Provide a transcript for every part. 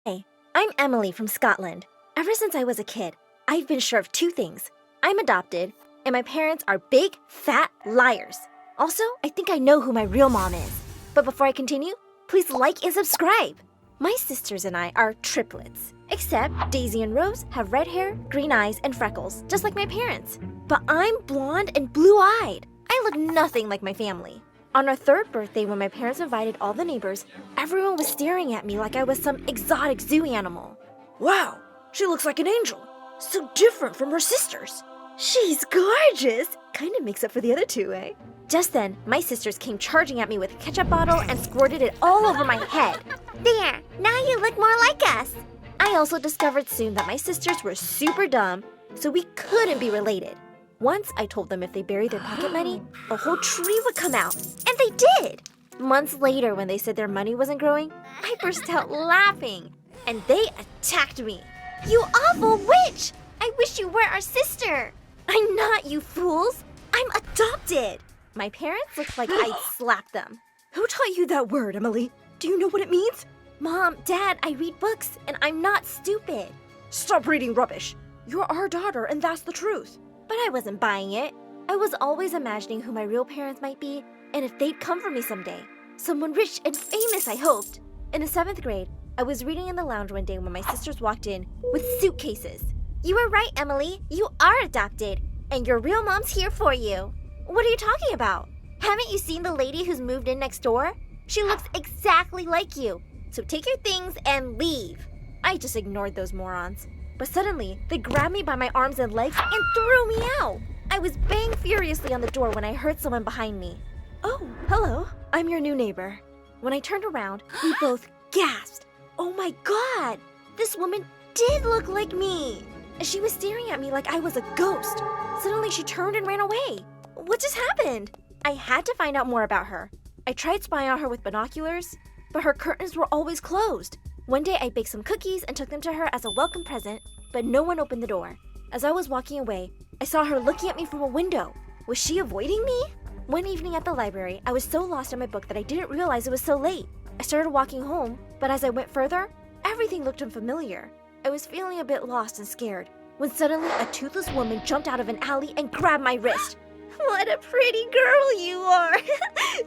Hey, I'm Emily from Scotland. Ever since I was a kid, I've been sure of two things. I'm adopted, and my parents are big, fat liars. Also, I think I know who my real mom is. But before I continue, please like and subscribe. My sisters and I are triplets, except Daisy and Rose have red hair, green eyes, and freckles, just like my parents. But I'm blonde and blue-eyed. I look nothing like my family. On our third birthday, when my parents invited all the neighbors, everyone was staring at me like I was some exotic zoo animal. Wow, she looks like an angel. So different from her sisters. She's gorgeous! Kinda makes up for the other two, eh? Just then, my sisters came charging at me with a ketchup bottle and squirted it all over my head. There, now you look more like us. I also discovered soon that my sisters were super dumb, so we couldn't be related. Once I told them if they buried their pocket money, a whole tree would come out, and they did! Months later, when they said their money wasn't growing, I burst out laughing, and they attacked me. You awful witch! I wish you were our sister! I'm not, you fools! I'm adopted! My parents looked like I'd slapped them. Who taught you that word, Emily? Do you know what it means? Mom, Dad, I read books, and I'm not stupid. Stop reading rubbish. You're our daughter, and that's the truth. But I wasn't buying it. I was always imagining who my real parents might be, and if they'd come for me someday. Someone rich and famous, I hoped. In the 7th grade, I was reading in the lounge one day when my sisters walked in with suitcases. You were right, Emily. You are adopted, and your real mom's here for you. What are you talking about? Haven't you seen the lady who's moved in next door? She looks exactly like you. So take your things and leave. I just ignored those morons. But suddenly, they grabbed me by my arms and legs and threw me out. I was banging furiously on the door when I heard someone behind me. Oh, hello. I'm your new neighbor. When I turned around, we both gasped. Oh my God! This woman did look like me! She was staring at me like I was a ghost. Suddenly, she turned and ran away. What just happened? I had to find out more about her. I tried spying on her with binoculars, but her curtains were always closed. One day, I baked some cookies and took them to her as a welcome present, but no one opened the door. As I was walking away, I saw her looking at me from a window. Was she avoiding me? One evening at the library, I was so lost in my book that I didn't realize it was so late. I started walking home, but as I went further, everything looked unfamiliar. I was feeling a bit lost and scared, when suddenly a toothless woman jumped out of an alley and grabbed my wrist. What a pretty girl you are!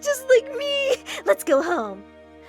Just like me! Let's go home.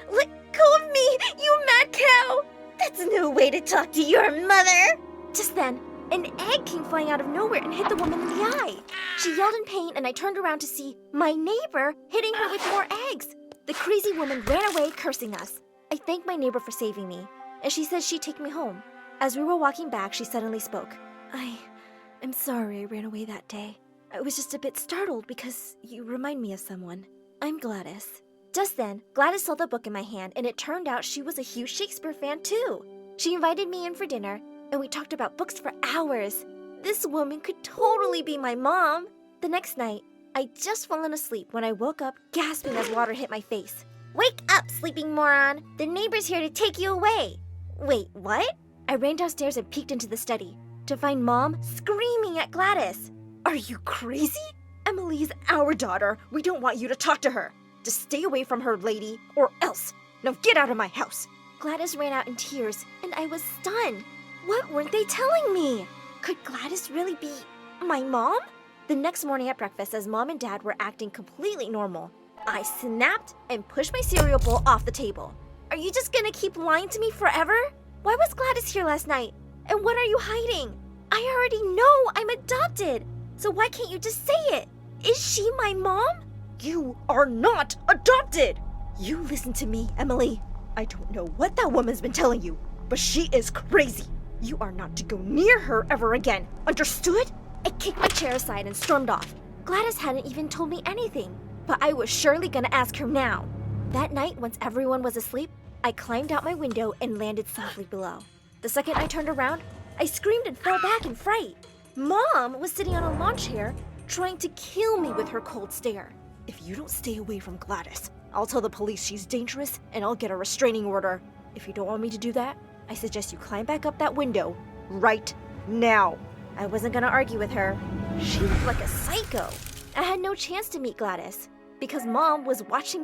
Let go of me, you mad cow! That's no way to talk to your mother! Just then, an egg came flying out of nowhere and hit the woman in the eye. She yelled in pain, and I turned around to see my neighbor hitting her with more eggs. The crazy woman ran away, cursing us. I thanked my neighbor for saving me, and she said she'd take me home. As we were walking back, she suddenly spoke. I'm sorry I ran away that day. I was just a bit startled because you remind me of someone. I'm Gladys. Just then, Gladys saw the book in my hand, and it turned out she was a huge Shakespeare fan too. She invited me in for dinner, and we talked about books for hours. This woman could totally be my mom. The next night, I'd just fallen asleep when I woke up gasping as water hit my face. Wake up, sleeping moron! The neighbor's here to take you away! Wait, what? I ran downstairs and peeked into the study to find Mom screaming at Gladys. Are you crazy? Emily's our daughter. We don't want you to talk to her. Just stay away from her, lady, or else. Now get out of my house. Gladys ran out in tears, and I was stunned. What weren't they telling me? Could Gladys really be my mom? The next morning at breakfast, as Mom and Dad were acting completely normal, I snapped and pushed my cereal bowl off the table. Are you just gonna keep lying to me forever? Why was Gladys here last night? And what are you hiding? I already know I'm adopted, so why can't you just say it? Is she my mom? You are not adopted! You listen to me, Emily. I don't know what that woman's been telling you, but she is crazy. You are not to go near her ever again. Understood? I kicked my chair aside and stormed off. Gladys hadn't even told me anything, but I was surely gonna ask her now. That night, once everyone was asleep, I climbed out my window and landed softly below. The second I turned around, I screamed and fell back in fright. Mom was sitting on a lawn chair, trying to kill me with her cold stare. If you don't stay away from Gladys, I'll tell the police she's dangerous and I'll get a restraining order. If you don't want me to do that, I suggest you climb back up that window right now. I wasn't gonna argue with her. She looked like a psycho. I had no chance to meet Gladys because Mom was watching